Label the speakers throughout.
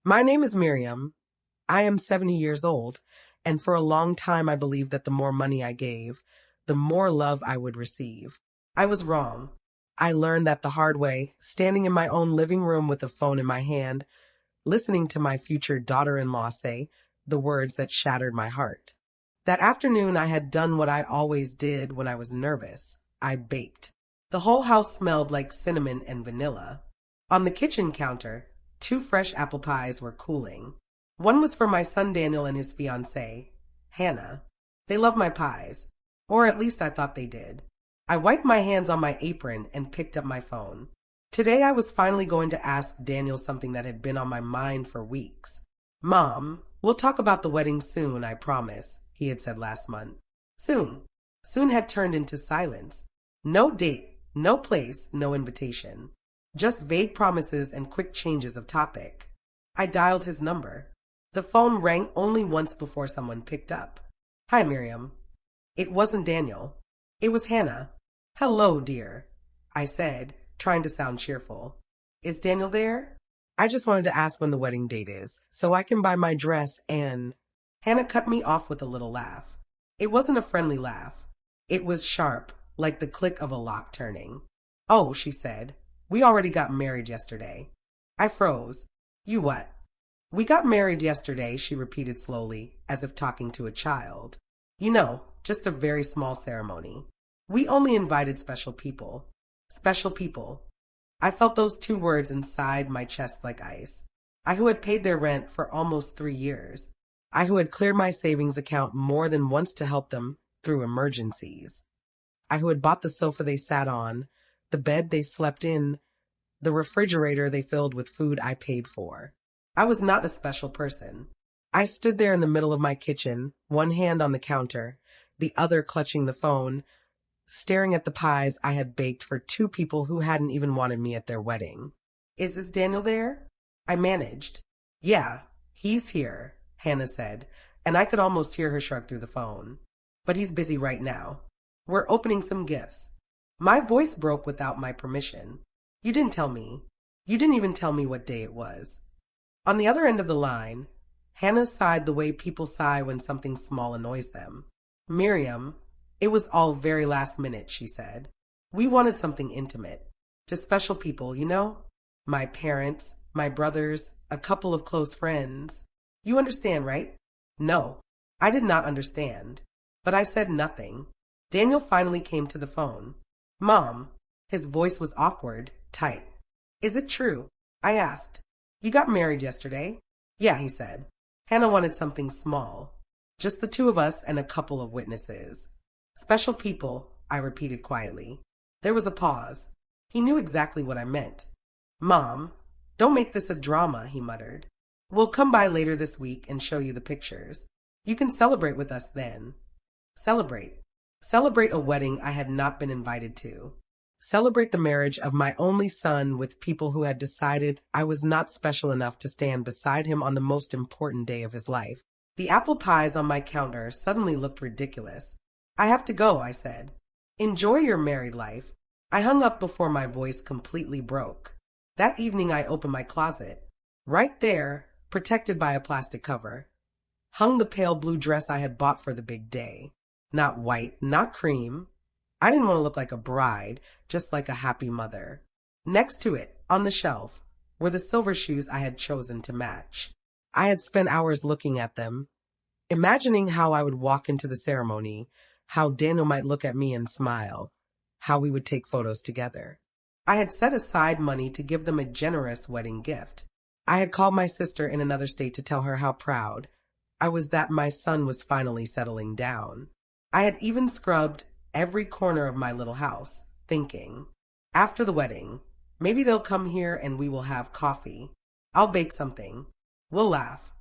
Speaker 1: My name is Miriam. I am 70 years old, and for a long time I believed that the more money I gave, the more love I would receive. I was wrong. I learned that the hard way, standing in my own living room with a phone in my hand, listening to my future daughter-in-law say the words that shattered my heart. That afternoon I had done what I always did when I was nervous. I baked. The whole house smelled like cinnamon and vanilla. On the kitchen counter, two fresh apple pies were cooling. One was for my son Daniel and his fiancée, Hannah. They love my pies, or at least I thought they did. I wiped my hands on my apron and picked up my phone. Today I was finally going to ask Daniel something that had been on my mind for weeks. Mom, we'll talk about the wedding soon, I promise, he had said last month. Soon. Soon had turned into silence. No date, no place, no invitation. Just vague promises and quick changes of topic. I dialed his number. The phone rang only once before someone picked up. Hi, Miriam. It wasn't Daniel. It was Hannah. Hello, dear, I said, trying to sound cheerful. Is Daniel there? I just wanted to ask when the wedding date is, so I can buy my dress and... Hannah cut me off with a little laugh. It wasn't a friendly laugh. It was sharp, like the click of a lock turning. Oh, she said. We already got married yesterday. I froze. You what? We got married yesterday, she repeated slowly, as if talking to a child. You know, just a very small ceremony. We only invited special people. Special people. I felt those two words inside my chest like ice. I who had paid their rent for almost 3 years. I who had cleared my savings account more than once to help them through emergencies. I who had bought the sofa they sat on, the bed they slept in, the refrigerator they filled with food I paid for. I was not a special person. I stood there in the middle of my kitchen, one hand on the counter, the other clutching the phone, staring at the pies I had baked for two people who hadn't even wanted me at their wedding. Is this Daniel there? I managed. Yeah, he's here, Hannah said, and I could almost hear her shrug through the phone. But he's busy right now. We're opening some gifts. My voice broke without my permission. You didn't tell me. You didn't even tell me what day it was. On the other end of the line, Hannah sighed the way people sigh when something small annoys them. Miriam, it was all very last minute, she said. We wanted something intimate. To special people, you know? My parents, my brothers, a couple of close friends. You understand, right? No, I did not understand. But I said nothing. Daniel finally came to the phone. Mom. His voice was awkward, tight. Is it true? I asked. You got married yesterday? Yeah, he said. Hannah wanted something small. Just the two of us and a couple of witnesses. Special people, I repeated quietly. There was a pause. He knew exactly what I meant. Mom, don't make this a drama, he muttered. We'll come by later this week and show you the pictures. You can celebrate with us then. Celebrate. Celebrate a wedding I had not been invited to. Celebrate the marriage of my only son with people who had decided I was not special enough to stand beside him on the most important day of his life. The apple pies on my counter suddenly looked ridiculous. I have to go, I said. Enjoy your married life. I hung up before my voice completely broke. That evening I opened my closet. Right there, protected by a plastic cover, hung the pale blue dress I had bought for the big day. Not white, not cream. I didn't want to look like a bride, just like a happy mother. Next to it, on the shelf, were the silver shoes I had chosen to match. I had spent hours looking at them, imagining how I would walk into the ceremony, how Daniel might look at me and smile, how we would take photos together. I had set aside money to give them a generous wedding gift. I had called my sister in another state to tell her how proud I was that my son was finally settling down. I had even scrubbed every corner of my little house, thinking, after the wedding, maybe they'll come here and we will have coffee. I'll bake something. We'll laugh.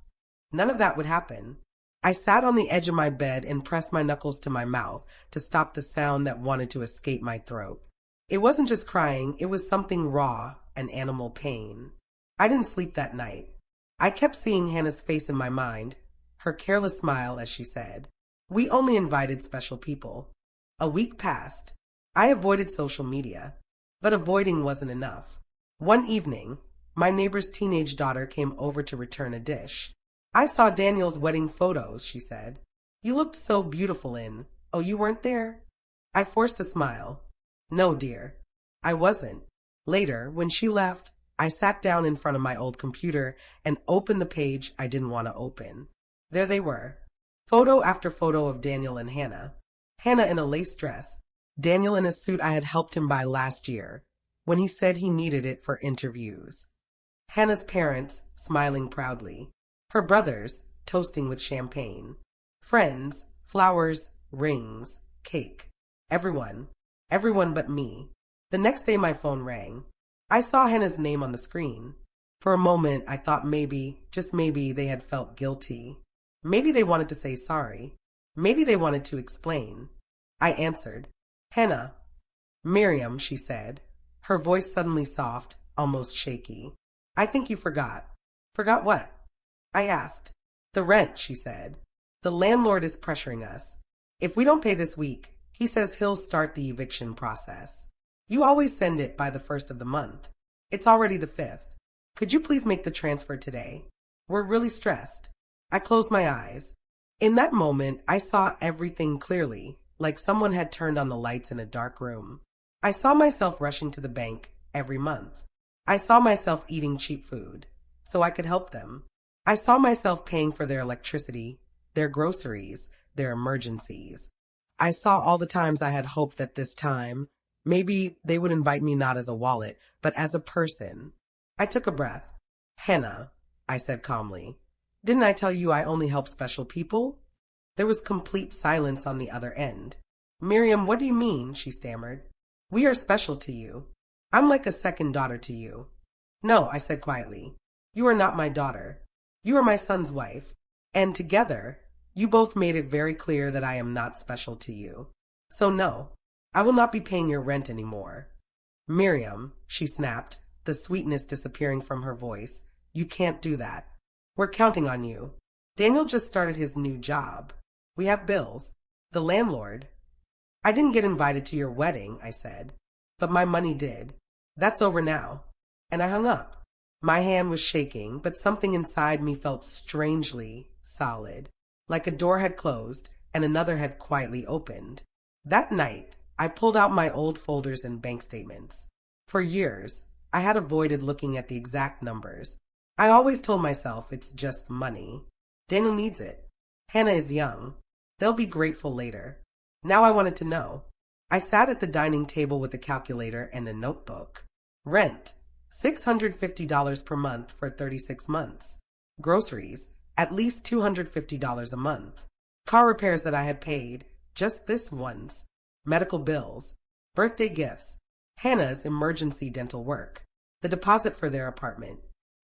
Speaker 1: None of that would happen. I sat on the edge of my bed and pressed my knuckles to my mouth to stop the sound that wanted to escape my throat. It wasn't just crying, it was something raw, an animal pain. I didn't sleep that night. I kept seeing Hannah's face in my mind, her careless smile as she said, We only invited special people. A week passed. I avoided social media, but avoiding wasn't enough. One evening, My neighbor's teenage daughter came over to return a dish. I saw Daniel's wedding photos, she said. You looked so beautiful in. Oh, you weren't there? I forced a smile. No, dear. I wasn't. Later, when she left, I sat down in front of my old computer and opened the page I didn't want to open. There they were. Photo after photo of Daniel and Hannah. Hannah in a lace dress. Daniel in a suit I had helped him buy last year, when he said he needed it for interviews. Hannah's parents, smiling proudly. Her brothers, toasting with champagne. Friends, flowers, rings, cake. Everyone but me. The next day my phone rang. I saw Hannah's name on the screen. For a moment I thought maybe, just maybe, they had felt guilty. Maybe they wanted to say sorry. Maybe they wanted to explain. I answered. Hannah. Miriam, she said, her voice suddenly soft, almost shaky. I think you forgot. Forgot what? I asked. The rent, she said. The landlord is pressuring us. If we don't pay this week, he says he'll start the eviction process. You always send it by the 1st of the month. It's already the 5th. Could you please make the transfer today? We're really stressed. I closed my eyes. In that moment, I saw everything clearly, like someone had turned on the lights in a dark room. I saw myself rushing to the bank every month. I saw myself eating cheap food, so I could help them. I saw myself paying for their electricity, their groceries, their emergencies. I saw all the times I had hoped that this time, maybe they would invite me not as a wallet, but as a person. I took a breath. Hannah, I said calmly. Didn't I tell you I only help special people? There was complete silence on the other end. Miriam, what do you mean? She stammered. We are special to you. I'm like a second daughter to you. No, I said quietly. You are not my daughter. You are my son's wife. And together, you both made it very clear that I am not special to you. So no, I will not be paying your rent anymore. Miriam, she snapped, the sweetness disappearing from her voice. You can't do that. We're counting on you. Daniel just started his new job. We have bills. The landlord. I didn't get invited to your wedding, I said, but my money did. That's over now. And I hung up. My hand was shaking, but something inside me felt strangely solid, like a door had closed and another had quietly opened. That night, I pulled out my old folders and bank statements. For years, I had avoided looking at the exact numbers. I always told myself it's just money. Daniel needs it. Hannah is young. They'll be grateful later. Now I wanted to know. I sat at the dining table with a calculator and a notebook. Rent, $650 per month for 36 months. Groceries, at least $250 a month. Car repairs that I had paid, just this once. Medical bills, birthday gifts, Hannah's emergency dental work, the deposit for their apartment,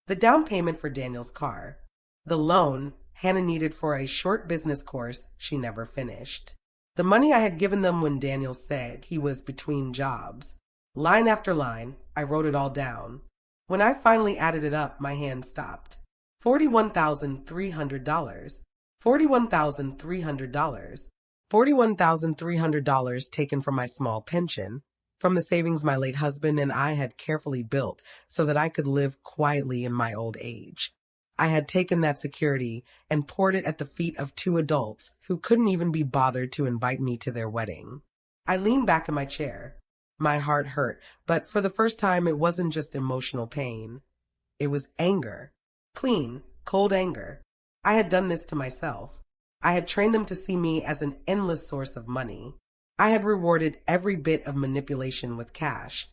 Speaker 1: the down payment for Daniel's car, the loan Hannah needed for a short business course she never finished, the money I had given them when Daniel said he was between jobs. Line after line, I wrote it all down. When I finally added it up, my hand stopped. $41,300. $41,300. $41,300 taken from my small pension, from the savings my late husband and I had carefully built so that I could live quietly in my old age. I had taken that security and poured it at the feet of two adults who couldn't even be bothered to invite me to their wedding. I leaned back in my chair. My heart hurt, but for the first time it wasn't just emotional pain. It was anger. Clean, cold anger. I had done this to myself. I had trained them to see me as an endless source of money. I had rewarded every bit of manipulation with cash,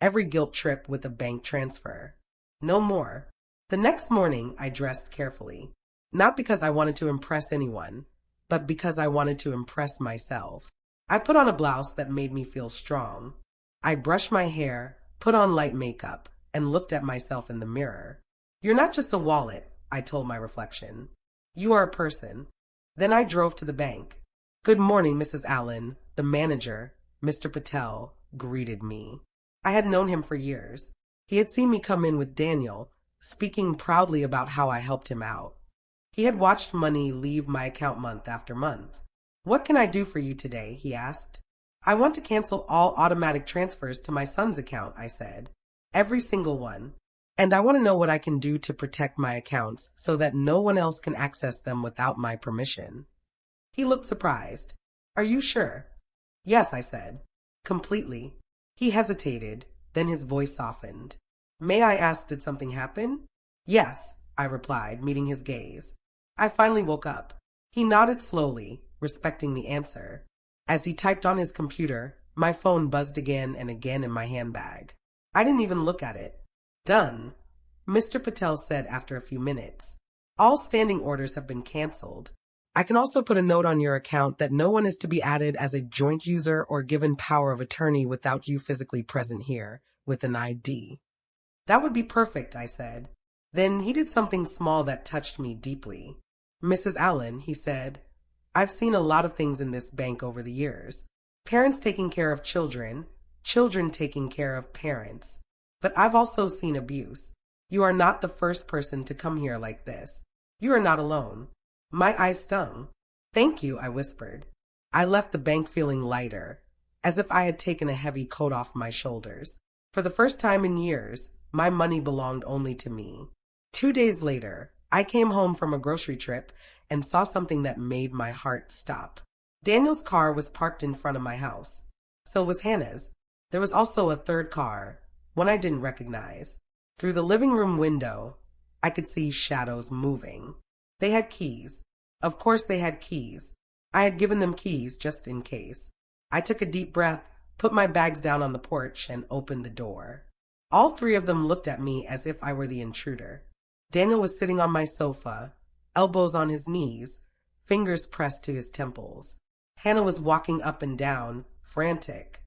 Speaker 1: every guilt trip with a bank transfer. No more. The next morning, I dressed carefully, not because I wanted to impress anyone, but because I wanted to impress myself. I put on a blouse that made me feel strong. I brushed my hair, put on light makeup, and looked at myself in the mirror. You're not just a wallet, I told my reflection. You are a person. Then I drove to the bank. Good morning, Mrs. Allen. The manager, Mr. Patel, greeted me. I had known him for years. He had seen me come in with Daniel, speaking proudly about how I helped him out. He had watched money leave my account month after month. What can I do for you today? He asked. I want to cancel all automatic transfers to my son's account, I said. Every single one. And I want to know what I can do to protect my accounts so that no one else can access them without my permission. He looked surprised. Are you sure? Yes, I said. Completely. He hesitated, then his voice softened. May I ask, did something happen? Yes, I replied, meeting his gaze. I finally woke up. He nodded slowly, respecting the answer. As he typed on his computer, my phone buzzed again and again in my handbag. I didn't even look at it. Done, Mr. Patel said after a few minutes. All standing orders have been canceled. I can also put a note on your account that no one is to be added as a joint user or given power of attorney without you physically present here with an ID. That would be perfect, I said. Then he did something small that touched me deeply. Mrs. Allen, he said, I've seen a lot of things in this bank over the years. Parents taking care of children, children taking care of parents. But I've also seen abuse. You are not the first person to come here like this. You are not alone. My eyes stung. Thank you, I whispered. I left the bank feeling lighter, as if I had taken a heavy coat off my shoulders. For the first time in years, my money belonged only to me. 2 days later, I came home from a grocery trip and saw something that made my heart stop. Daniel's car was parked in front of my house. So was Hannah's. There was also a third car, one I didn't recognize. Through the living room window, I could see shadows moving. They had keys. Of course they had keys. I had given them keys just in case. I took a deep breath, put my bags down on the porch, and opened the door. All three of them looked at me as if I were the intruder. Daniel was sitting on my sofa, elbows on his knees, fingers pressed to his temples. Hannah was walking up and down, frantic.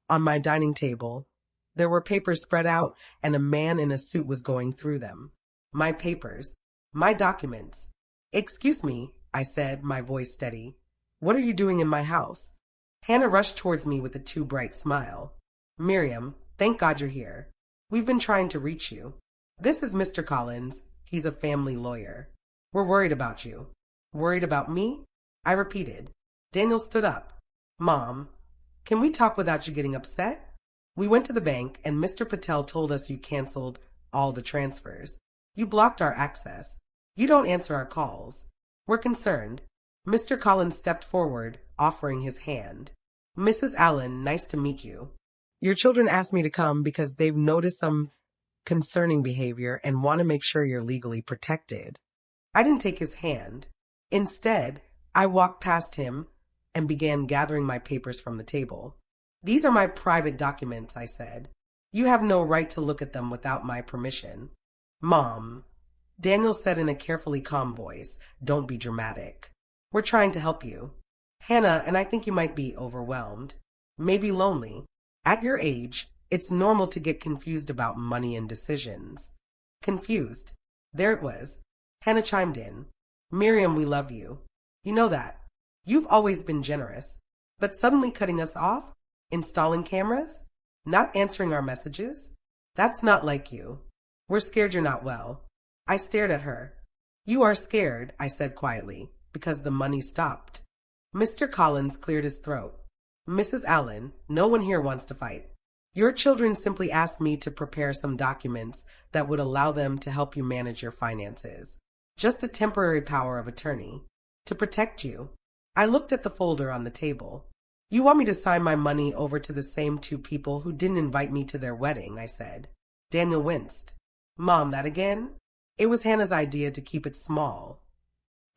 Speaker 1: On my dining table, there were papers spread out, and a man in a suit was going through them. My papers. My documents. Excuse me, I said, my voice steady. What are you doing in my house? Hannah rushed towards me with a too bright smile. Miriam, thank God you're here. We've been trying to reach you. This is Mr. Collins. He's a family lawyer. We're worried about you. Worried about me? I repeated. Daniel stood up. Mom, can we talk without you getting upset? We went to the bank and Mr. Patel told us you canceled all the transfers. You blocked our access. You don't answer our calls. We're concerned. Mr. Collins stepped forward, offering his hand. Mrs. Allen, nice to meet you. Your children asked me to come because they've noticed some concerning behavior and want to make sure you're legally protected. I didn't take his hand. Instead, I walked past him and began gathering my papers from the table. These are my private documents, I said. You have no right to look at them without my permission. Mom, Daniel said in a carefully calm voice, don't be dramatic. We're trying to help you. Hannah, and I think you might be overwhelmed, maybe lonely. At your age, it's normal to get confused about money and decisions. Confused. There it was. Hannah chimed in. Miriam, we love you. You know that. You've always been generous. But suddenly cutting us off? Installing cameras? Not answering our messages? That's not like you. We're scared you're not well. I stared at her. You are scared, I said quietly, because the money stopped. Mr. Collins cleared his throat. Mrs. Allen, no one here wants to fight. Your children simply asked me to prepare some documents that would allow them to help you manage your finances. Just a temporary power of attorney. To protect you. I looked at the folder on the table. You want me to sign my money over to the same two people who didn't invite me to their wedding, I said. Daniel winced. Mom, that again? It was Hannah's idea to keep it small.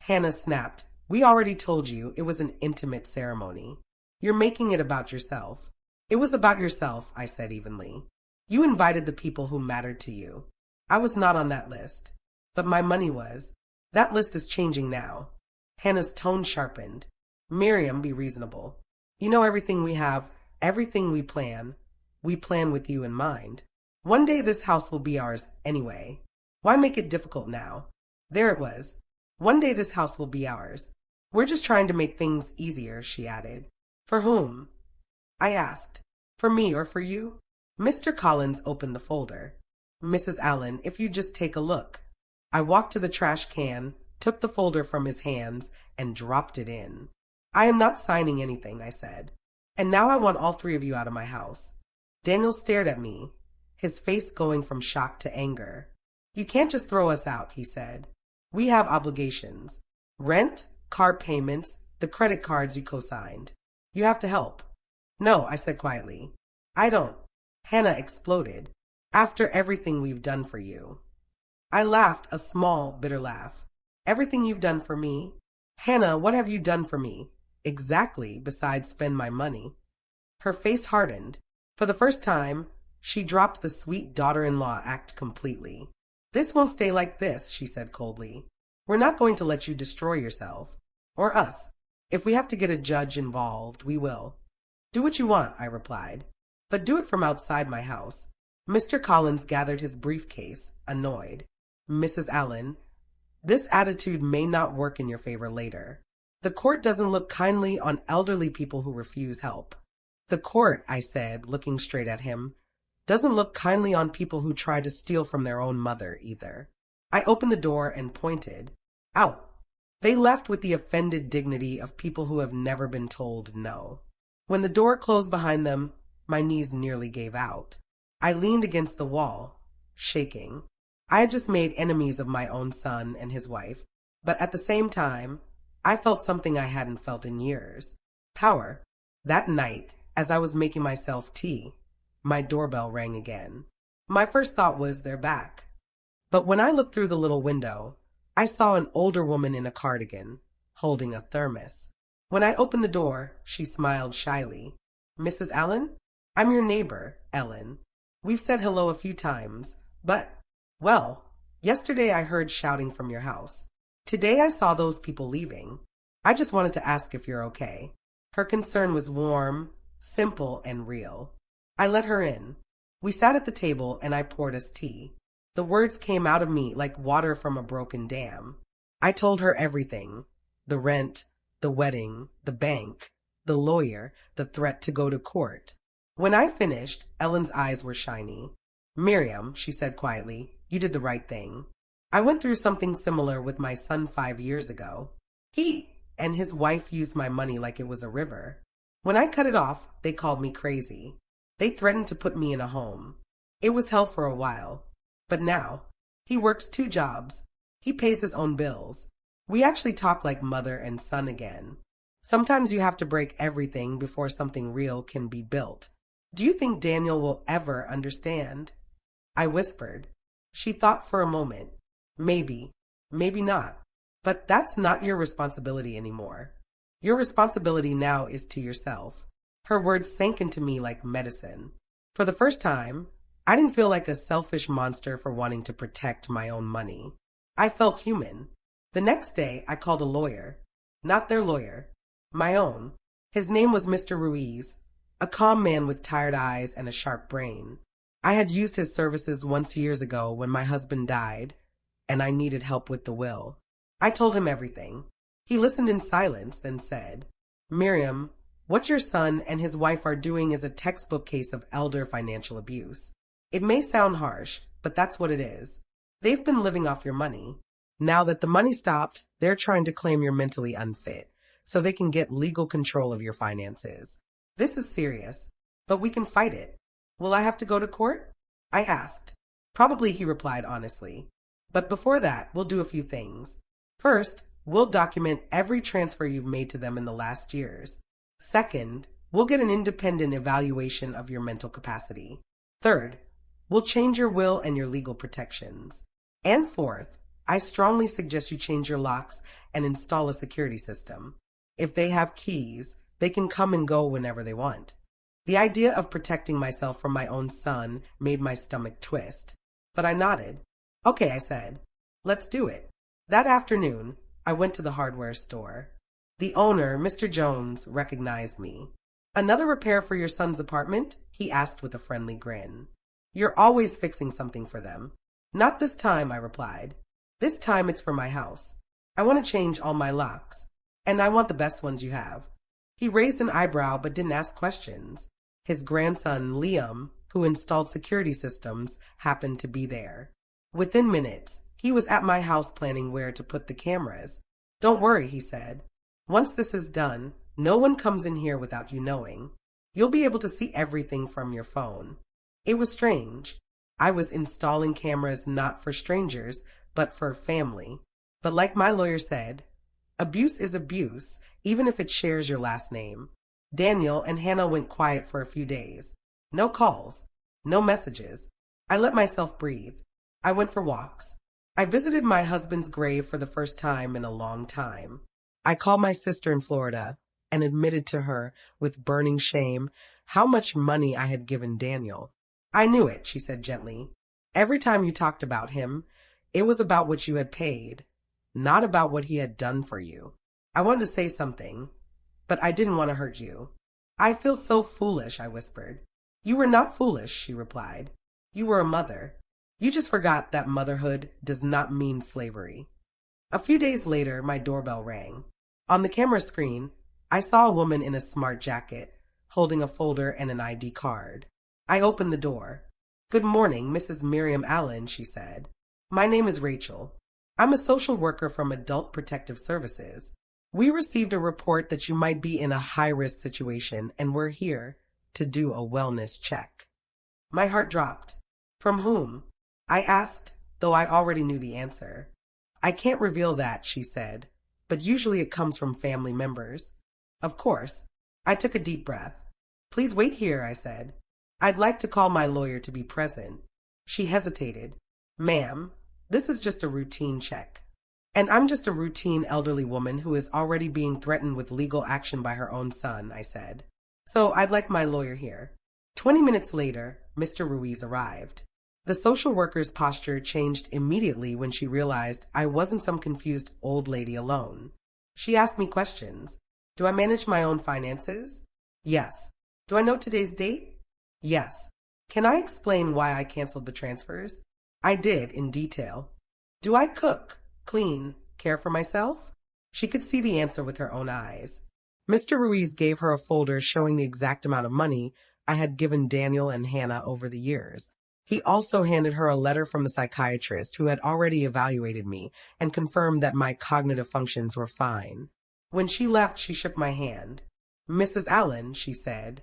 Speaker 1: Hannah snapped. We already told you it was an intimate ceremony. You're making it about yourself. It was about yourself, I said evenly. You invited the people who mattered to you. I was not on that list. But my money was. That list is changing now. Hannah's tone sharpened. Miriam, be reasonable. You know everything we have, everything we plan with you in mind. One day this house will be ours anyway. Why make it difficult now? There it was. One day this house will be ours. We're just trying to make things easier, she added. For whom? I asked. For me or for you? Mr. Collins opened the folder. Mrs. Allen, if you just take a look. I walked to the trash can, took the folder from his hands, and dropped it in. I am not signing anything, I said. And now I want all three of you out of my house. Daniel stared at me. his face going from shock to anger. You can't just throw us out, he said. We have obligations. Rent, car payments, the credit cards you co-signed. You have to help. No, I said quietly. I don't. Hannah exploded. After everything we've done for you. I laughed, a small, bitter laugh. Everything you've done for me? Hannah, what have you done for me? Exactly, besides spend my money. Her face hardened. For the first time, she dropped the sweet daughter-in-law act completely. This won't stay like this, she said coldly. We're not going to let you destroy yourself. Or us. If we have to get a judge involved, we will. Do what you want, I replied. But do it from outside my house. Mr. Collins gathered his briefcase, annoyed. Mrs. Allen, this attitude may not work in your favor later. The court doesn't look kindly on elderly people who refuse help. The court, I said, looking straight at him, doesn't look kindly on people who try to steal from their own mother, either. I opened the door and pointed. Out. They left with the offended dignity of people who have never been told no. When the door closed behind them, my knees nearly gave out. I leaned against the wall, shaking. I had just made enemies of my own son and his wife, but at the same time, I felt something I hadn't felt in years. Power. That night, as I was making myself tea, my doorbell rang again. My first thought was they're back. But when I looked through the little window, I saw an older woman in a cardigan, holding a thermos. When I opened the door, she smiled shyly. Mrs. Allen? I'm your neighbor, Ellen. We've said hello a few times, but, well, yesterday I heard shouting from your house. Today I saw those people leaving. I just wanted to ask if you're okay. Her concern was warm, simple, and real. I let her in. We sat at the table and I poured us tea. The words came out of me like water from a broken dam. I told her everything. The rent, the wedding, the bank, the lawyer, the threat to go to court. When I finished, Ellen's eyes were shiny. Miriam, she said quietly, you did the right thing. I went through something similar with my son 5 years ago. He and his wife used my money like it was a river. When I cut it off, they called me crazy. They threatened to put me in a home. It was hell for a while. But now, he works 2 jobs. He pays his own bills. We actually talk like mother and son again. Sometimes you have to break everything before something real can be built. Do you think Daniel will ever understand? I whispered. She thought for a moment. Maybe, maybe not. But that's not your responsibility anymore. Your responsibility now is to yourself. Her words sank into me like medicine. For the first time, I didn't feel like a selfish monster for wanting to protect my own money. I felt human. The next day, I called a lawyer. Not their lawyer. My own. His name was Mr. Ruiz, a calm man with tired eyes and a sharp brain. I had used his services once years ago when my husband died, and I needed help with the will. I told him everything. He listened in silence, then said, Miriam, what your son and his wife are doing is a textbook case of elder financial abuse. It may sound harsh, but that's what it is. They've been living off your money. Now that the money stopped, they're trying to claim you're mentally unfit, so they can get legal control of your finances. This is serious, but we can fight it. Will I have to go to court? I asked. Probably, he replied honestly. But before that, we'll do a few things. First, we'll document every transfer you've made to them in the last years. Second, we'll get an independent evaluation of your mental capacity. Third, we'll change your will and your legal protections. And fourth, I strongly suggest you change your locks and install a security system. If they have keys, they can come and go whenever they want. The idea of protecting myself from my own son made my stomach twist. But I nodded. Okay, I said. Let's do it. That afternoon, I went to the hardware store. The owner, Mr. Jones, recognized me. Another repair for your son's apartment? He asked with a friendly grin. You're always fixing something for them. Not this time, I replied. This time it's for my house. I want to change all my locks, and I want the best ones you have. He raised an eyebrow but didn't ask questions. His grandson, Liam, who installed security systems, happened to be there. Within minutes, he was at my house planning where to put the cameras. Don't worry, he said. Once this is done, no one comes in here without you knowing. You'll be able to see everything from your phone. It was strange. I was installing cameras not for strangers, but for family. But like my lawyer said, abuse is abuse, even if it shares your last name. Daniel and Hannah went quiet for a few days. No calls, no messages. I let myself breathe. I went for walks. I visited my husband's grave for the first time in a long time. I called my sister in Florida and admitted to her, with burning shame, how much money I had given Daniel. I knew it, she said gently. Every time you talked about him, it was about what you had paid, not about what he had done for you. I wanted to say something, but I didn't want to hurt you. I feel so foolish, I whispered. You were not foolish, she replied. You were a mother. You just forgot that motherhood does not mean slavery. A few days later, my doorbell rang. On the camera screen, I saw a woman in a smart jacket, holding a folder and an ID card. I opened the door. Good morning, Mrs. Miriam Allen, she said. My name is Rachel. I'm a social worker from Adult Protective Services. We received a report that you might be in a high-risk situation, and we're here to do a wellness check. My heart dropped. From whom? I asked, though I already knew the answer. I can't reveal that, she said, but usually it comes from family members. Of course. I took a deep breath. Please wait here, I said. I'd like to call my lawyer to be present. She hesitated. Ma'am, this is just a routine check. And I'm just a routine elderly woman who is already being threatened with legal action by her own son, I said. So I'd like my lawyer here. 20 minutes later, Mr. Ruiz arrived. The social worker's posture changed immediately when she realized I wasn't some confused old lady alone. She asked me questions. Do I manage my own finances? Yes. Do I know today's date? Yes. Can I explain why I canceled the transfers? I did, in detail. Do I cook, clean, care for myself? She could see the answer with her own eyes. Mr. Ruiz gave her a folder showing the exact amount of money I had given Daniel and Hannah over the years. He also handed her a letter from the psychiatrist who had already evaluated me and confirmed that my cognitive functions were fine. When she left, she shook my hand. Mrs. Allen, she said,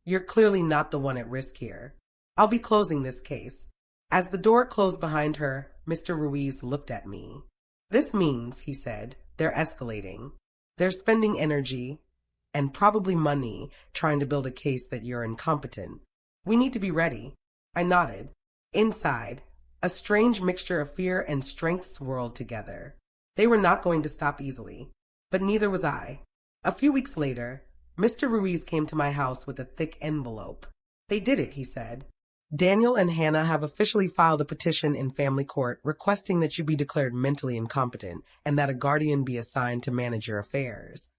Speaker 1: you're clearly not the one at risk here. I'll be closing this case. As the door closed behind her, Mr. Ruiz looked at me. This means, he said, they're escalating. They're spending energy and probably money trying to build a case that you're incompetent. We need to be ready. I nodded. Inside, a strange mixture of fear and strength swirled together. They were not going to stop easily, but neither was I. A few weeks later, Mr. Ruiz came to my house with a thick envelope. They did it, he said. Daniel and Hannah have officially filed a petition in family court requesting that you be declared mentally incompetent and that a guardian be assigned to manage your affairs.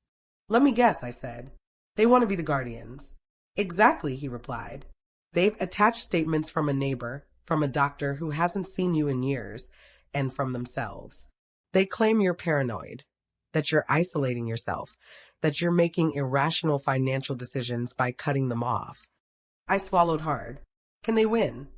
Speaker 1: Let me guess, I said. They want to be the guardians. Exactly, he replied. They've attached statements from a neighbor, from a doctor who hasn't seen you in years, and from themselves. They claim you're paranoid, that you're isolating yourself, that you're making irrational financial decisions by cutting them off. I swallowed hard. Can they win?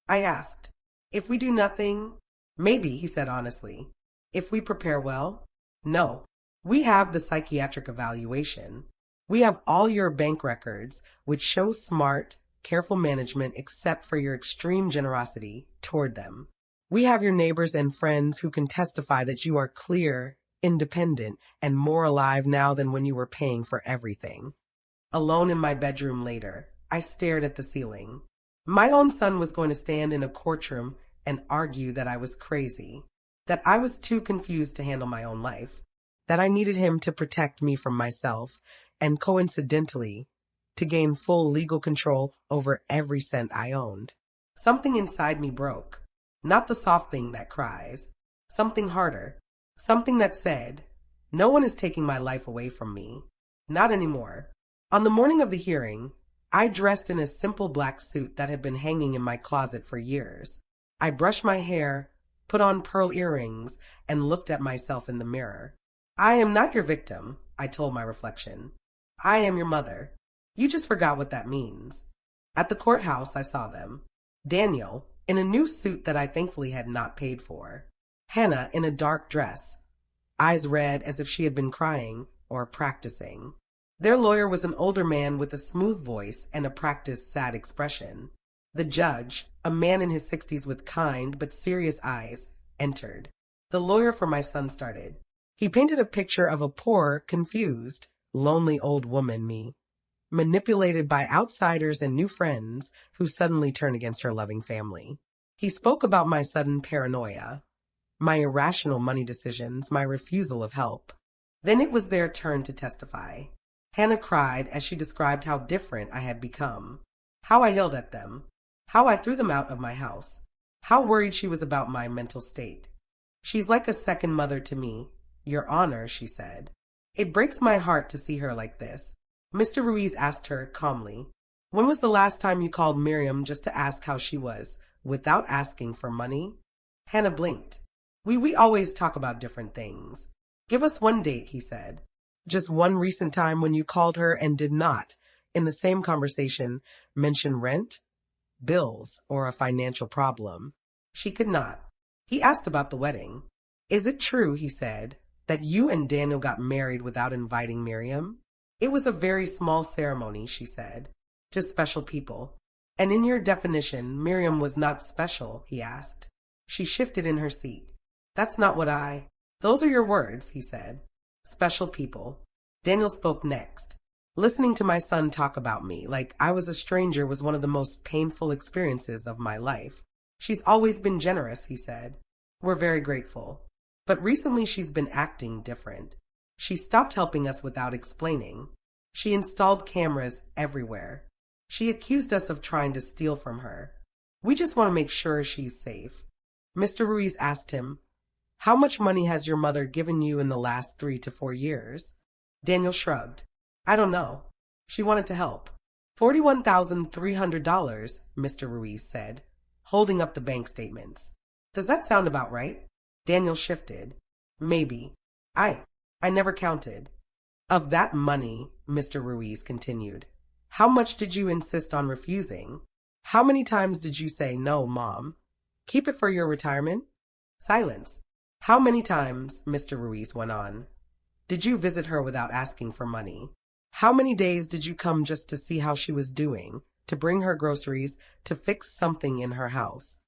Speaker 1: I asked. If we do nothing, maybe, he said honestly. If we prepare well, no. We have the psychiatric evaluation. We have all your bank records, which show smart, careful management except for your extreme generosity toward them. We have your neighbors and friends who can testify that you are clear, independent, and more alive now than when you were paying for everything. Alone in my bedroom later, I stared at the ceiling. My own son was going to stand in a courtroom and argue that I was crazy, that I was too confused to handle my own life, that I needed him to protect me from myself, and coincidentally, to gain full legal control over every cent I owned. Something inside me broke, not the soft thing that cries, something harder, something that said, no one is taking my life away from me, not anymore. On the morning of the hearing, I dressed in a simple black suit that had been hanging in my closet for years. I brushed my hair, put on pearl earrings, and looked at myself in the mirror. I am not your victim, I told my reflection. I am your mother. You just forgot what that means. At the courthouse, I saw them. Daniel, in a new suit that I thankfully had not paid for. Hannah, in a dark dress, eyes red as if she had been crying or practicing. Their lawyer was an older man with a smooth voice and a practiced, sad expression. The judge, a man in his 60s with kind but serious eyes, entered. The lawyer for my son started. He painted a picture of a poor, confused, lonely old woman, me, manipulated by outsiders and new friends who suddenly turn against her loving family. He spoke about my sudden paranoia, my irrational money decisions, my refusal of help. Then it was their turn to testify. Hannah cried as she described how different I had become, how I yelled at them, how I threw them out of my house, how worried she was about my mental state. She's like a second mother to me, Your Honor, she said. It breaks my heart to see her like this. Mr. Ruiz asked her calmly, when was the last time you called Miriam just to ask how she was, without asking for money? Hannah blinked. We always talk about different things. Give us one date, he said. Just one recent time when you called her and did not, in the same conversation, mention rent, bills, or a financial problem. She could not. He asked about the wedding. Is it true, he said, that you and Daniel got married without inviting Miriam? It was a very small ceremony, she said, to special people. And in your definition, Miriam was not special, he asked. She shifted in her seat. That's not what Those are your words, he said. Special people. Daniel spoke next. Listening to my son talk about me like I was a stranger was one of the most painful experiences of my life. She's always been generous, he said. We're very grateful. But recently she's been acting different. She stopped helping us without explaining. She installed cameras everywhere. She accused us of trying to steal from her. We just want to make sure she's safe. Mr. Ruiz asked him, how much money has your mother given you in the last 3 to 4 years? Daniel shrugged. I don't know. She wanted to help. $41,300, Mr. Ruiz said, holding up the bank statements. Does that sound about right? Daniel shifted. Maybe. I never counted. Of that money, Mr. Ruiz continued, how much did you insist on refusing? How many times did you say, no, Mom? Keep it for your retirement? Silence. How many times, Mr. Ruiz went on, did you visit her without asking for money? How many days did you come just to see how she was doing, to bring her groceries, to fix something in her house?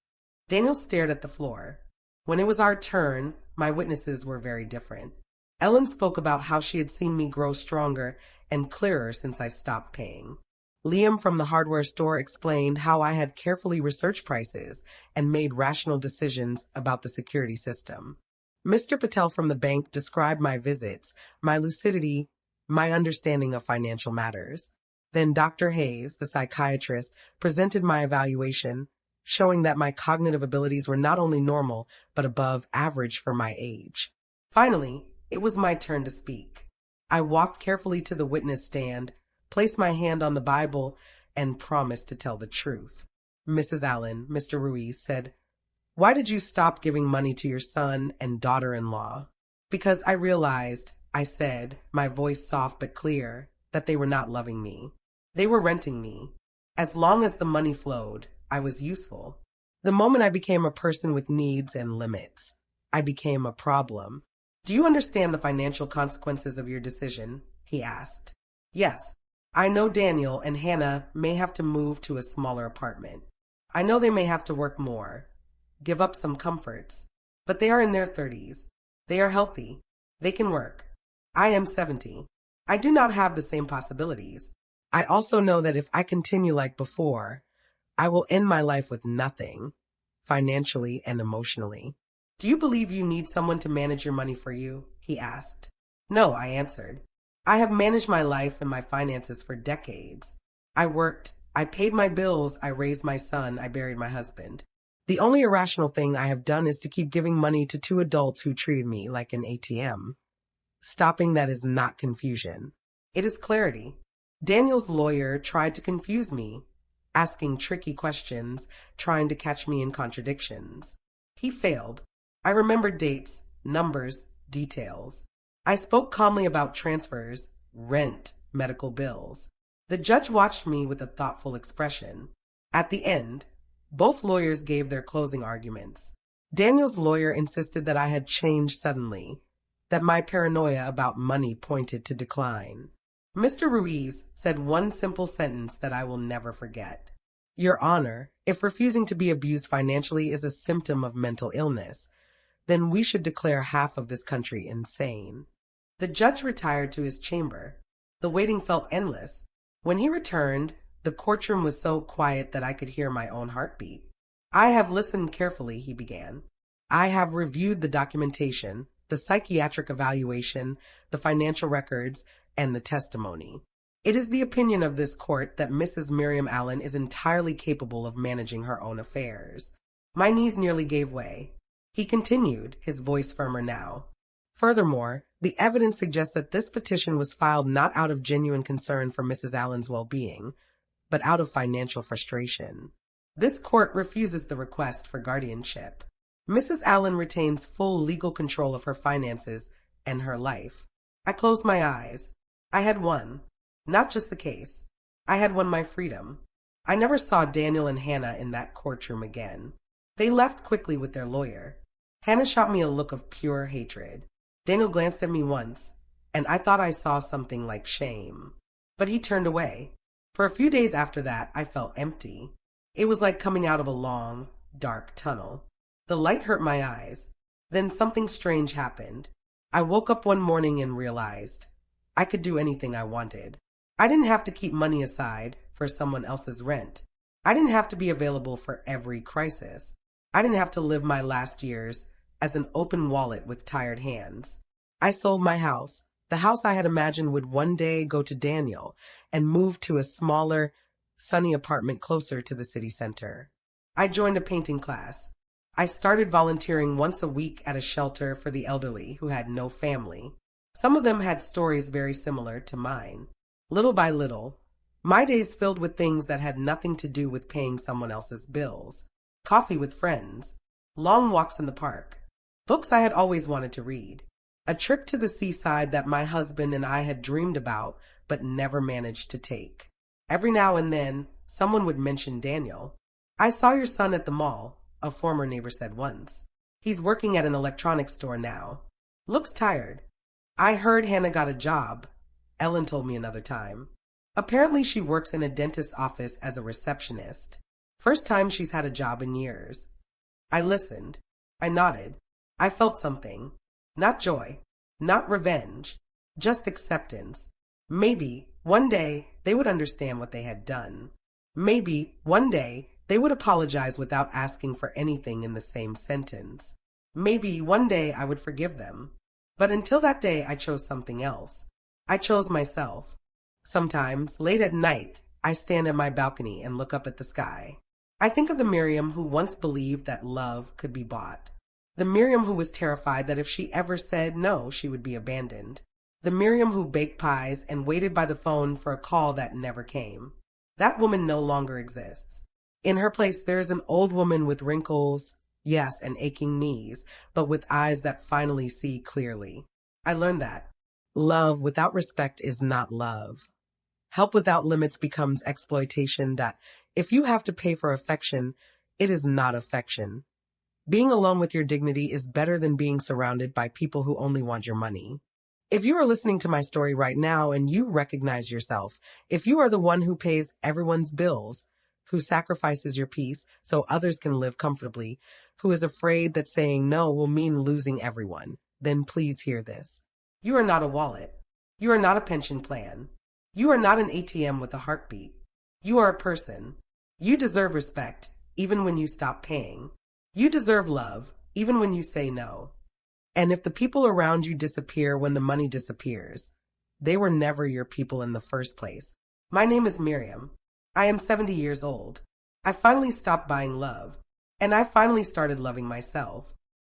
Speaker 1: Daniel stared at the floor. When it was our turn, my witnesses were very different. Ellen spoke about how she had seen me grow stronger and clearer since I stopped paying. Liam from the hardware store explained how I had carefully researched prices and made rational decisions about the security system. Mr. Patel from the bank described my visits, my lucidity, my understanding of financial matters. Then Dr. Hayes, the psychiatrist, presented my evaluation, showing that my cognitive abilities were not only normal, but above average for my age. Finally, it was my turn to speak. I walked carefully to the witness stand, placed my hand on the Bible, and promised to tell the truth. Mrs. Allen, Mr. Ruiz said, why did you stop giving money to your son and daughter-in-law? Because I realized, I said, my voice soft but clear, that they were not loving me. They were renting me. As long as the money flowed, I was useful. The moment I became a person with needs and limits, I became a problem. Do you understand the financial consequences of your decision? He asked. Yes. I know Daniel and Hannah may have to move to a smaller apartment. I know they may have to work more, give up some comforts, but they are in their 30s. They are healthy. They can work. I am 70. I do not have the same possibilities. I also know that if I continue like before, I will end my life with nothing, financially and emotionally. Do you believe you need someone to manage your money for you? He asked. No, I answered. I have managed my life and my finances for decades. I worked, I paid my bills, I raised my son, I buried my husband. The only irrational thing I have done is to keep giving money to 2 adults who treated me like an ATM. Stopping that is not confusion. It is clarity. Daniel's lawyer tried to confuse me, asking tricky questions, trying to catch me in contradictions. He failed. I remembered dates, numbers, details. I spoke calmly about transfers, rent, medical bills. The judge watched me with a thoughtful expression. At the end, both lawyers gave their closing arguments. Daniel's lawyer insisted that I had changed suddenly, that my paranoia about money pointed to decline. Mr. Ruiz said one simple sentence that I will never forget. Your Honor, if refusing to be abused financially is a symptom of mental illness, then we should declare half of this country insane. The judge retired to his chamber. The waiting felt endless. When he returned, the courtroom was so quiet that I could hear my own heartbeat. I have listened carefully, he began. I have reviewed the documentation, the psychiatric evaluation, the financial records, and the testimony. It is the opinion of this court that Mrs. Miriam Allen is entirely capable of managing her own affairs. My knees nearly gave way. He continued, his voice firmer now. Furthermore, the evidence suggests that this petition was filed not out of genuine concern for Mrs. Allen's well-being, but out of financial frustration. This court refuses the request for guardianship. Mrs. Allen retains full legal control of her finances and her life. I closed my eyes. I had won. Not just the case. I had won my freedom. I never saw Daniel and Hannah in that courtroom again. They left quickly with their lawyer. Hannah shot me a look of pure hatred. Daniel glanced at me once, and I thought I saw something like shame. But he turned away. For a few days after that, I felt empty. It was like coming out of a long, dark tunnel. The light hurt my eyes. Then something strange happened. I woke up one morning and realized I could do anything I wanted. I didn't have to keep money aside for someone else's rent. I didn't have to be available for every crisis. I didn't have to live my last years as an open wallet with tired hands. I sold my house, the house I had imagined would one day go to Daniel, and moved to a smaller, sunny apartment closer to the city center. I joined a painting class. I started volunteering once a week at a shelter for the elderly who had no family. Some of them had stories very similar to mine. Little by little, my days filled with things that had nothing to do with paying someone else's bills. Coffee with friends, long walks in the park, books I had always wanted to read, a trip to the seaside that my husband and I had dreamed about but never managed to take. Every now and then, someone would mention Daniel. I saw your son at the mall, a former neighbor said once. He's working at an electronics store now. Looks tired. I heard Hannah got a job, Ellen told me another time. Apparently she works in a dentist's office as a receptionist. First time she's had a job in years. I listened. I nodded. I felt something. Not joy. Not revenge. Just acceptance. Maybe, one day, they would understand what they had done. Maybe, one day, they would apologize without asking for anything in the same sentence. Maybe, one day, I would forgive them. But until that day, I chose something else. I chose myself. Sometimes, late at night, I stand at my balcony and look up at the sky. I think of the Miriam who once believed that love could be bought. The Miriam who was terrified that if she ever said no, she would be abandoned. The Miriam who baked pies and waited by the phone for a call that never came. That woman no longer exists. In her place, there is an old woman with wrinkles, yes, and aching knees, but with eyes that finally see clearly. I learned that love without respect is not love. Help without limits becomes exploitation. That if you have to pay for affection, it is not affection. Being alone with your dignity is better than being surrounded by people who only want your money. If you are listening to my story right now and you recognize yourself, if you are the one who pays everyone's bills, who sacrifices your peace so others can live comfortably, who is afraid that saying no will mean losing everyone, then please hear this. You are not a wallet. You are not a pension plan. You are not an ATM with a heartbeat. You are a person. You deserve respect, even when you stop paying. You deserve love, even when you say no. And if the people around you disappear when the money disappears, they were never your people in the first place. My name is Miriam. I am 70 years old. I finally stopped buying love, and I finally started loving myself.